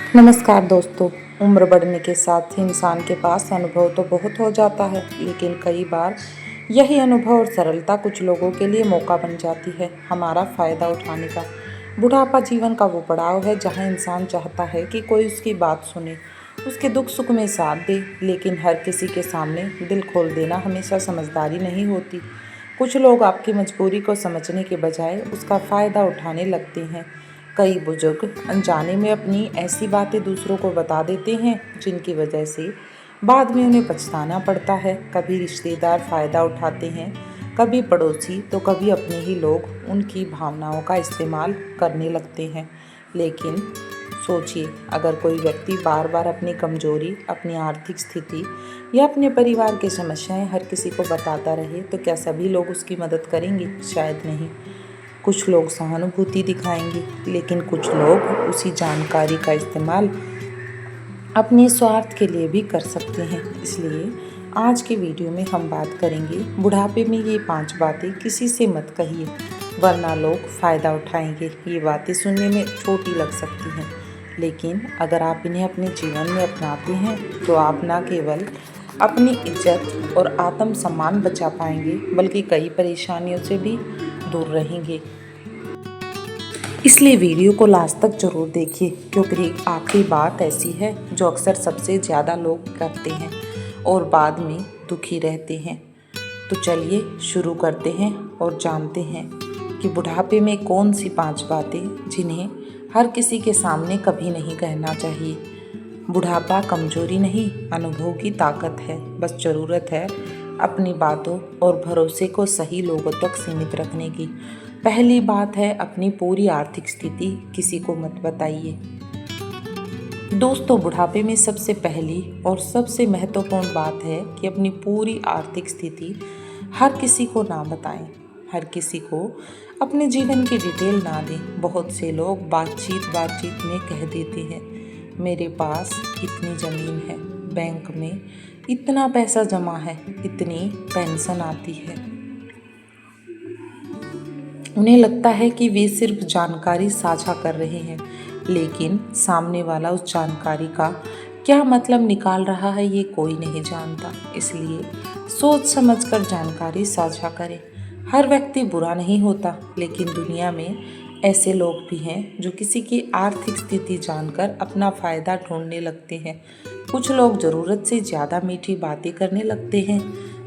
नमस्कार दोस्तों। उम्र बढ़ने के साथ इंसान के पास अनुभव तो बहुत हो जाता है, लेकिन कई बार यही अनुभव और सरलता कुछ लोगों के लिए मौका बन जाती है हमारा फ़ायदा उठाने का। बुढ़ापा जीवन का वो पड़ाव है जहाँ इंसान चाहता है कि कोई उसकी बात सुने, उसके दुख सुख में साथ दे, लेकिन हर किसी के सामने दिल खोल देना हमेशा समझदारी नहीं होती। कुछ लोग आपकी मजबूरी को समझने के बजाय उसका फ़ायदा उठाने लगते हैं। कई बुजुर्ग अनजाने में अपनी ऐसी बातें दूसरों को बता देते हैं जिनकी वजह से बाद में उन्हें पछताना पड़ता है। कभी रिश्तेदार फ़ायदा उठाते हैं, कभी पड़ोसी, तो कभी अपने ही लोग उनकी भावनाओं का इस्तेमाल करने लगते हैं। लेकिन सोचिए, अगर कोई व्यक्ति बार बार अपनी कमजोरी, अपनी आर्थिक स्थिति या अपने परिवार की समस्याएं हर किसी को बताता रहे, तो क्या सभी लोग उसकी मदद करेंगे? शायद नहीं। कुछ लोग सहानुभूति दिखाएंगे, लेकिन कुछ लोग उसी जानकारी का इस्तेमाल अपने स्वार्थ के लिए भी कर सकते हैं। इसलिए आज के वीडियो में हम बात करेंगे बुढ़ापे में ये 5 बातें किसी से मत कहिए, वरना लोग फ़ायदा उठाएंगे। ये बातें सुनने में छोटी लग सकती हैं, लेकिन अगर आप इन्हें अपने जीवन में अपनाते हैं तो आप न केवल अपनी इज्जत और आत्मसम्मान बचा पाएंगे, बल्कि कई परेशानियों से भी दूर रहेंगे। इसलिए वीडियो को लास्ट तक जरूर देखिए, क्योंकि आखिरी बात ऐसी है जो अक्सर सबसे ज़्यादा लोग करते हैं और बाद में दुखी रहते हैं। तो चलिए शुरू करते हैं और जानते हैं कि बुढ़ापे में कौन सी 5 बातें जिन्हें हर किसी के सामने कभी नहीं कहना चाहिए। बुढ़ापा कमजोरी नहीं, अनुभव की ताकत है। बस ज़रूरत है अपनी बातों और भरोसे को सही लोगों तक सीमित रखने की। पहली बात है, अपनी पूरी आर्थिक स्थिति किसी को मत बताइए। दोस्तों, बुढ़ापे में सबसे पहली और सबसे महत्वपूर्ण बात है कि अपनी पूरी आर्थिक स्थिति हर किसी को ना बताएं। हर किसी को अपने जीवन की डिटेल ना दें। बहुत से लोग बातचीत में कह देते हैं, मेरे पास इतनी ज़मीन है, बैंक में इतना पैसा जमा है, इतनी पेंशन आती है। उन्हें लगता है कि वे सिर्फ जानकारी साझा कर रहे हैं, लेकिन सामने वाला उस जानकारी का क्या मतलब निकाल रहा है ये कोई नहीं जानता। इसलिए सोच समझकर जानकारी साझा करें। हर व्यक्ति बुरा नहीं होता, लेकिन दुनिया में ऐसे लोग भी हैं जो किसी की आर्थिक स्थिति जानकर अपना फ़ायदा ढूंढने लगते हैं। कुछ लोग ज़रूरत से ज़्यादा मीठी बातें करने लगते हैं,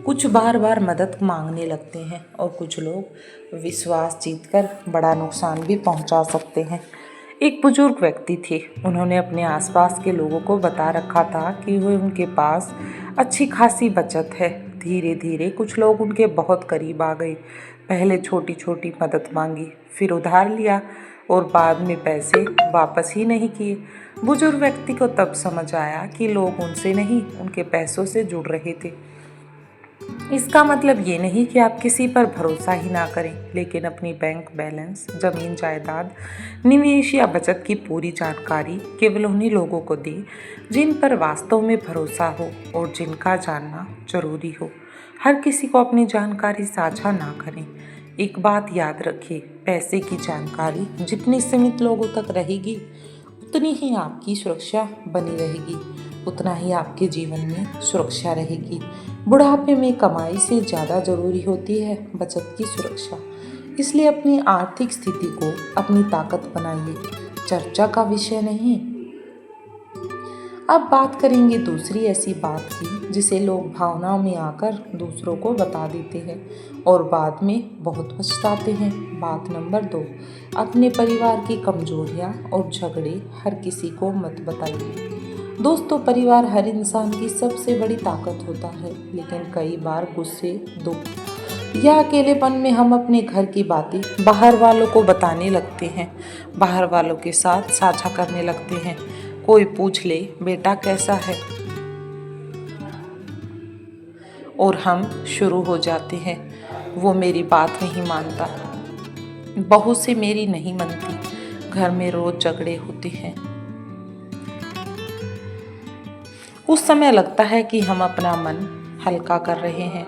कुछ बार बार मदद मांगने लगते हैं और कुछ लोग विश्वास जीतकर बड़ा नुकसान भी पहुंचा सकते हैं। एक बुजुर्ग व्यक्ति थे, उन्होंने अपने आसपास के लोगों को बता रखा था कि उनके पास अच्छी खासी बचत है। धीरे धीरे कुछ लोग उनके बहुत करीब आ गए। पहले छोटी छोटी मदद मांगी, फिर उधार लिया और बाद में पैसे वापस ही नहीं किए। बुजुर्ग व्यक्ति को तब समझ आया कि लोग उनसे नहीं, उनके पैसों से जुड़ रहे थे। इसका मतलब ये नहीं कि आप किसी पर भरोसा ही ना करें, लेकिन अपनी बैंक बैलेंस, जमीन जायदाद, निवेश या बचत की पूरी जानकारी केवल उन्हीं लोगों को दें जिन पर वास्तव में भरोसा हो और जिनका जानना जरूरी हो। हर किसी को अपनी जानकारी साझा ना करें। एक बात याद रखिए, पैसे की जानकारी जितनी सीमित लोगों तक रहेगी, उतनी ही आपकी सुरक्षा बनी रहेगी, उतना ही आपके जीवन में सुरक्षा रहेगी। बुढ़ापे में कमाई से ज़्यादा ज़रूरी होती है बचत की सुरक्षा। इसलिए अपनी आर्थिक स्थिति को अपनी ताकत बनाइए, चर्चा का विषय नहीं। अब बात करेंगे दूसरी ऐसी बात की जिसे लोग भावनाओं में आकर दूसरों को बता देते हैं और बाद में बहुत पछताते हैं। बात नंबर 2, अपने परिवार की कमजोरियां और झगड़े हर किसी को मत बताइए। दोस्तों, परिवार हर इंसान की सबसे बड़ी ताकत होता है, लेकिन कई बार गुस्से, दुख या अकेलेपन में हम अपने घर की बातें बाहर वालों को बताने लगते हैं, बाहर वालों के साथ साझा करने लगते हैं। कोई पूछ ले, बेटा कैसा है, और हम शुरू हो जाते हैं, वो मेरी बात नहीं मानता, बहू से मेरी नहीं बनती, घर में रोज झगड़े होते हैं। उस समय लगता है कि हम अपना मन हल्का कर रहे हैं,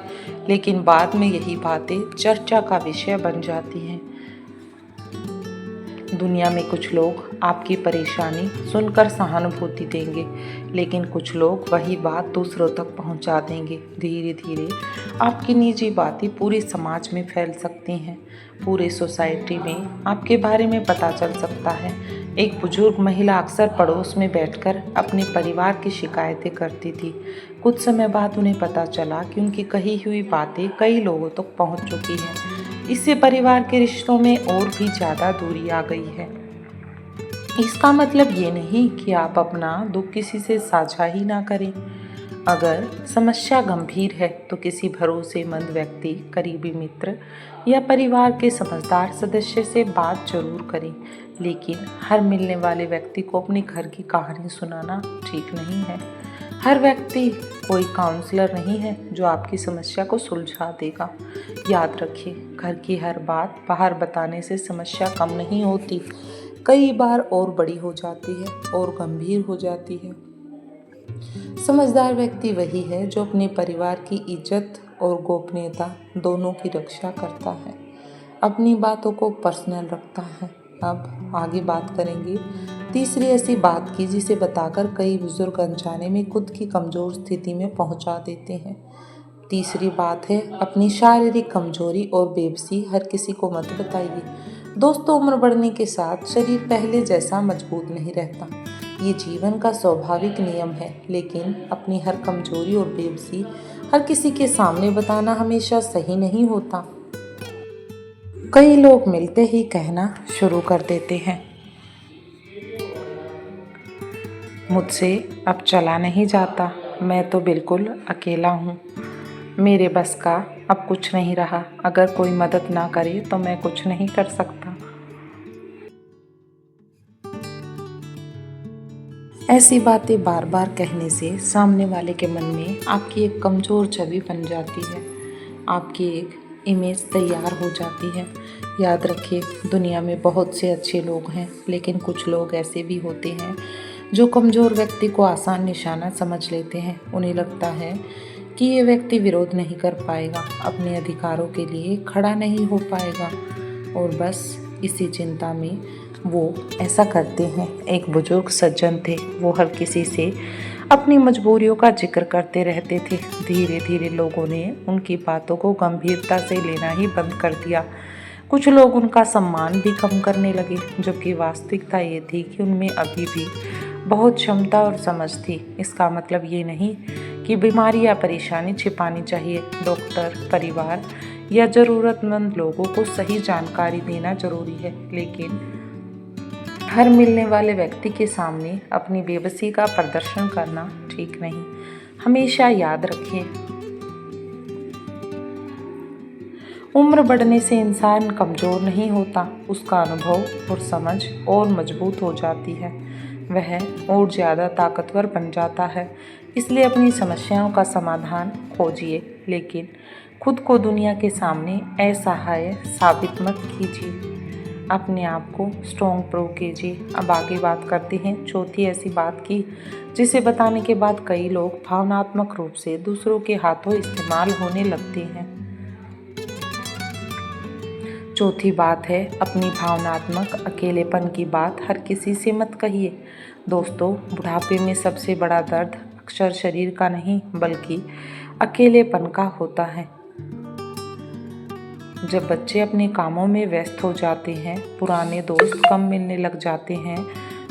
लेकिन बाद में यही बातें चर्चा का विषय बन जाती हैं। दुनिया में कुछ लोग आपकी परेशानी सुनकर सहानुभूति देंगे, लेकिन कुछ लोग वही बात दूसरों तक पहुंचा देंगे। धीरे धीरे आपकी निजी बातें पूरे समाज में फैल सकती हैं। पूरे सोसाइटी में आपके बारे में पता चल सकता है। एक बुजुर्ग महिला अक्सर पड़ोस में बैठकर अपने परिवार की शिकायतें करती थी। कुछ समय बाद उन्हें पता चला कि उनकी कही हुई बातें कई लोगों तक पहुंच चुकी हैं। इससे परिवार के रिश्तों में और भी ज़्यादा दूरी आ गई है। इसका मतलब ये नहीं कि आप अपना दुख किसी से साझा ही ना करें। अगर समस्या गंभीर है तो किसी भरोसेमंद व्यक्ति, करीबी मित्र या परिवार के समझदार सदस्य से बात जरूर करें, लेकिन हर मिलने वाले व्यक्ति को अपने घर की कहानी सुनाना ठीक नहीं है। हर व्यक्ति कोई काउंसलर नहीं है जो आपकी समस्या को सुलझा देगा। याद रखिए, घर की हर बात बाहर बताने से समस्या कम नहीं होती, कई बार और बड़ी हो जाती है और गंभीर हो जाती है। समझदार व्यक्ति वही है जो अपने परिवार की इज्जत और गोपनीयता दोनों की रक्षा करता है, अपनी बातों को पर्सनल रखता है। अब आगे बात करेंगे तीसरी ऐसी बात की जिसे बताकर कई बुजुर्ग अनजाने में खुद की कमजोर स्थिति में पहुंचा देते हैं। तीसरी बात है, अपनी शारीरिक कमजोरी और बेबसी हर किसी को मत बताइए। दोस्तों, उम्र बढ़ने के साथ शरीर पहले जैसा मजबूत नहीं रहता, ये जीवन का स्वाभाविक नियम है। लेकिन अपनी हर कमजोरी और बेबसी हर किसी के सामने बताना हमेशा सही नहीं होता। कई लोग मिलते ही कहना शुरू कर देते हैं, मुझसे अब चला नहीं जाता, मैं तो बिल्कुल अकेला हूँ, मेरे बस का अब कुछ नहीं रहा, अगर कोई मदद ना करे तो मैं कुछ नहीं कर सकता। ऐसी बातें बार बार कहने से सामने वाले के मन में आपकी एक कमज़ोर छवि बन जाती है, आपकी एक इमेज तैयार हो जाती है। याद रखिए, दुनिया में बहुत से अच्छे लोग हैं, लेकिन कुछ लोग ऐसे भी होते हैं जो कमज़ोर व्यक्ति को आसान निशाना समझ लेते हैं। उन्हें लगता है कि ये व्यक्ति विरोध नहीं कर पाएगा, अपने अधिकारों के लिए खड़ा नहीं हो पाएगा, और बस इसी चिंता में वो ऐसा करते हैं। एक बुजुर्ग सज्जन थे, वो हर किसी से अपनी मजबूरियों का जिक्र करते रहते थे। धीरे धीरे लोगों ने उनकी बातों को गंभीरता से लेना ही बंद कर दिया। कुछ लोग उनका सम्मान भी कम करने लगे, जबकि वास्तविकता ये थी कि उनमें अभी भी बहुत क्षमता और समझ थी। इसका मतलब ये नहीं कि बीमारी या परेशानी छिपानी चाहिए। डॉक्टर, परिवार या ज़रूरतमंद लोगों को सही जानकारी देना जरूरी है, लेकिन हर मिलने वाले व्यक्ति के सामने अपनी बेबसी का प्रदर्शन करना ठीक नहीं। हमेशा याद रखिए, उम्र बढ़ने से इंसान कमज़ोर नहीं होता, उसका अनुभव और समझ और मजबूत हो जाती है, वह और ज़्यादा ताकतवर बन जाता है। इसलिए अपनी समस्याओं का समाधान खोजिए, लेकिन खुद को दुनिया के सामने असहाय साबित मत कीजिए। अपने आप को स्ट्रॉन्ग प्रूव कीजिए। अब आगे बात करते हैं चौथी ऐसी बात की जिसे बताने के बाद कई लोग भावनात्मक रूप से दूसरों के हाथों इस्तेमाल होने लगते हैं। चौथी बात है, अपनी भावनात्मक अकेलेपन की बात हर किसी से मत कहिए। दोस्तों, बुढ़ापे में सबसे बड़ा दर्द अक्सर शरीर का नहीं बल्कि अकेलेपन का होता है। जब बच्चे अपने कामों में व्यस्त हो जाते हैं, पुराने दोस्त कम मिलने लग जाते हैं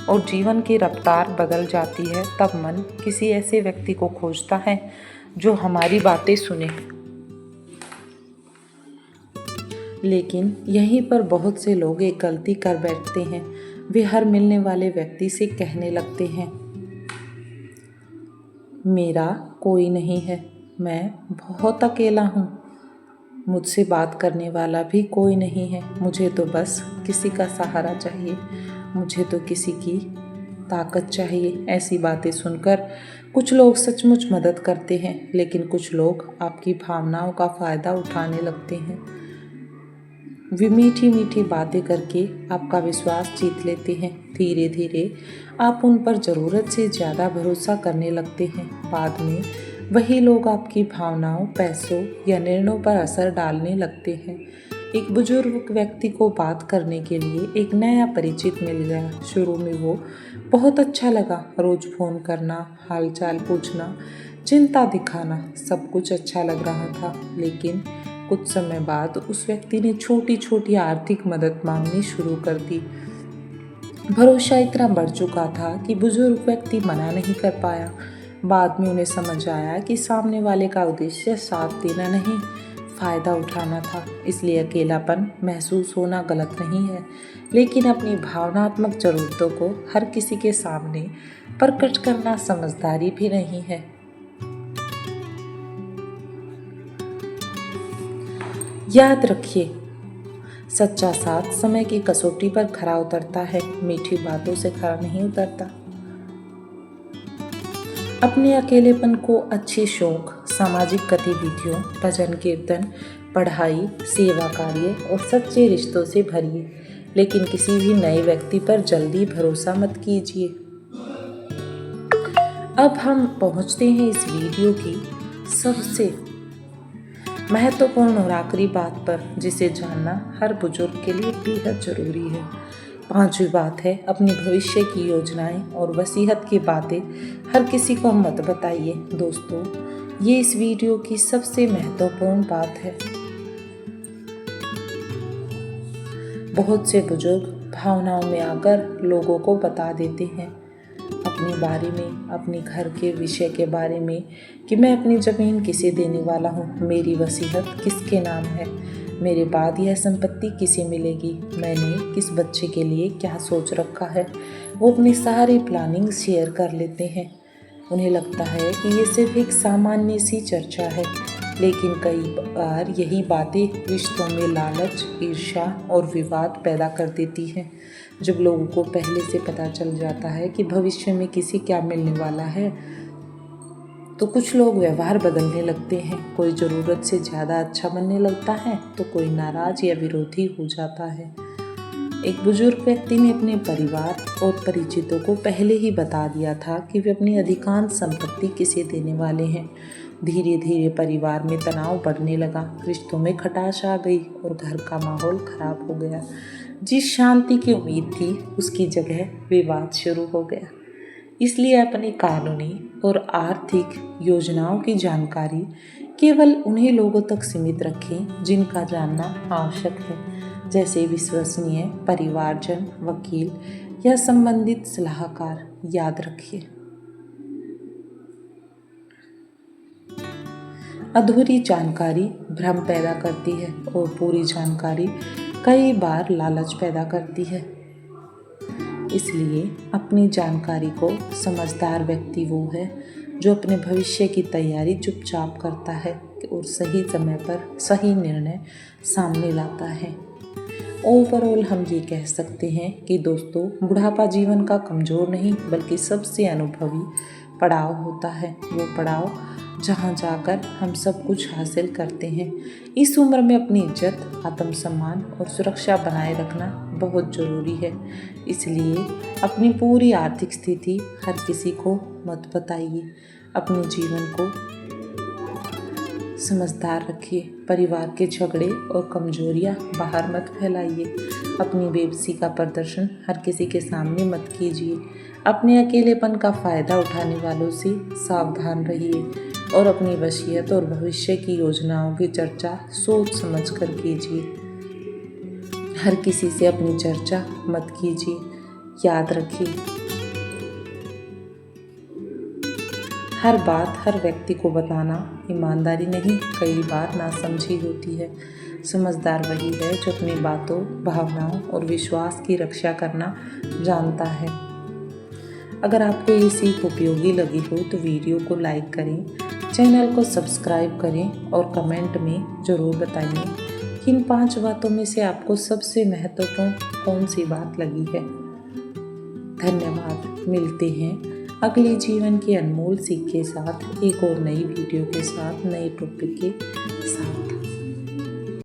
और जीवन की रफ्तार बदल जाती है, तब मन किसी ऐसे व्यक्ति को खोजता है जो हमारी बातें सुने। लेकिन यहीं पर बहुत से लोग एक गलती कर बैठते हैं। वे हर मिलने वाले व्यक्ति से कहने लगते हैं, मेरा कोई नहीं है, मैं बहुत अकेला हूँ, मुझसे बात करने वाला भी कोई नहीं है, मुझे तो बस किसी का सहारा चाहिए, मुझे तो किसी की ताकत चाहिए। ऐसी बातें सुनकर कुछ लोग सचमुच मदद करते हैं, लेकिन कुछ लोग आपकी भावनाओं का फ़ायदा उठाने लगते हैं। वे मीठी मीठी बातें करके आपका विश्वास जीत लेते हैं। धीरे धीरे आप उन पर ज़रूरत से ज़्यादा भरोसा करने लगते हैं। बाद में वही लोग आपकी भावनाओं, पैसों या निर्णयों पर असर डालने लगते हैं। एक बुजुर्ग व्यक्ति को बात करने के लिए एक नया परिचित मिल गया। शुरू में वो बहुत अच्छा लगा, रोज फोन करना, हालचाल पूछना, चिंता दिखाना, सब कुछ अच्छा लग रहा था। लेकिन कुछ समय बाद उस व्यक्ति ने छोटी छोटी आर्थिक मदद मांगनी शुरू कर दी। भरोसा इतना बढ़ चुका था कि बुजुर्ग व्यक्ति मना नहीं कर पाया। बाद में उन्हें समझ आया कि सामने वाले का उद्देश्य साथ देना नहीं, फायदा उठाना था। इसलिए अकेलापन महसूस होना गलत नहीं है, लेकिन अपनी भावनात्मक जरूरतों को हर किसी के सामने प्रकट करना समझदारी भी नहीं है। याद रखिए, सच्चा साथ समय की कसौटी पर खरा उतरता है, मीठी बातों से खरा नहीं उतरता। अपने अकेलेपन को अच्छे शौक, सामाजिक गतिविधियों, भजन कीर्तन, पढ़ाई, सेवा कार्य और सच्चे रिश्तों से भरिए, लेकिन किसी भी नए व्यक्ति पर जल्दी भरोसा मत कीजिए। अब हम पहुंचते हैं इस वीडियो की सबसे महत्वपूर्ण और आखिरी बात पर, जिसे जानना हर बुजुर्ग के लिए बेहद जरूरी है। पांचवी बात है, अपनी भविष्य की योजनाएं और वसीयत की बातें हर किसी को मत बताइए। दोस्तों, ये इस वीडियो की सबसे महत्वपूर्ण बात है। बहुत से बुजुर्ग भावनाओं में आकर लोगों को बता देते हैं अपने बारे में, अपने घर के विषय के बारे में, कि मैं अपनी ज़मीन किसे देने वाला हूँ, मेरी वसीयत किसके नाम है, मेरे बाद यह संपत्ति किसे मिलेगी, मैंने किस बच्चे के लिए क्या सोच रखा है। वो अपनी सारी प्लानिंग शेयर कर लेते हैं। उन्हें लगता है कि ये सिर्फ एक सामान्य सी चर्चा है, लेकिन कई बार यही बातें रिश्तों में लालच, ईर्ष्या और विवाद पैदा कर देती हैं। जब लोगों को पहले से पता चल जाता है कि भविष्य में किसे क्या मिलने वाला है, तो कुछ लोग व्यवहार बदलने लगते हैं। कोई ज़रूरत से ज़्यादा अच्छा बनने लगता है, तो कोई नाराज़ या विरोधी हो जाता है। एक बुजुर्ग व्यक्ति ने अपने परिवार और परिचितों को पहले ही बता दिया था कि वे अपनी अधिकांश संपत्ति किसे देने वाले हैं। धीरे धीरे परिवार में तनाव बढ़ने लगा, रिश्तों में खटास आ गई और घर का माहौल खराब हो गया। जिस शांति की उम्मीद थी, उसकी जगह विवाद शुरू हो गया। इसलिए अपनी कानूनी और आर्थिक योजनाओं की जानकारी केवल उन्हीं लोगों तक सीमित रखें जिनका जानना आवश्यक है, जैसे विश्वसनीय परिवारजन, वकील या संबंधित सलाहकार। याद रखिए, अधूरी जानकारी भ्रम पैदा करती है और पूरी जानकारी कई बार लालच पैदा करती है। इसलिए अपनी जानकारी को समझदार व्यक्ति वो है जो अपने भविष्य की तैयारी चुपचाप करता है और सही समय पर सही निर्णय सामने लाता है। ओवरऑल हम ये कह सकते हैं कि दोस्तों, बुढ़ापा जीवन का कमज़ोर नहीं बल्कि सबसे अनुभवी पड़ाव होता है। वो पड़ाव जहाँ जाकर हम सब कुछ हासिल करते हैं। इस उम्र में अपनी इज्जत, आत्मसम्मान और सुरक्षा बनाए रखना बहुत ज़रूरी है। इसलिए अपनी पूरी आर्थिक स्थिति हर किसी को मत बताइए। अपने जीवन को समझदार रखिए। परिवार के झगड़े और कमजोरियां बाहर मत फैलाइए। अपनी बेबसी का प्रदर्शन हर किसी के सामने मत कीजिए। अपने अकेलेपन का फ़ायदा उठाने वालों से सावधान रहिए और अपनी वसीयत और भविष्य की योजनाओं की चर्चा सोच समझ कर कीजिए। हर किसी से अपनी चर्चा मत कीजिए। याद रखिए, हर बात हर व्यक्ति को बताना ईमानदारी नहीं, कई बार नासमझी होती है। समझदार वही है जो अपनी बातों, भावनाओं और विश्वास की रक्षा करना जानता है। अगर आपको ये सीख उपयोगी लगी हो तो वीडियो को लाइक करें, चैनल को सब्सक्राइब करें और कमेंट में ज़रूर बताइए कि इन 5 बातों में से आपको सबसे महत्वपूर्ण कौन सी बात लगी है। धन्यवाद। मिलते हैं अगले जीवन की अनमोल सीख के साथ, एक और नई वीडियो के साथ, नए टॉपिक के साथ।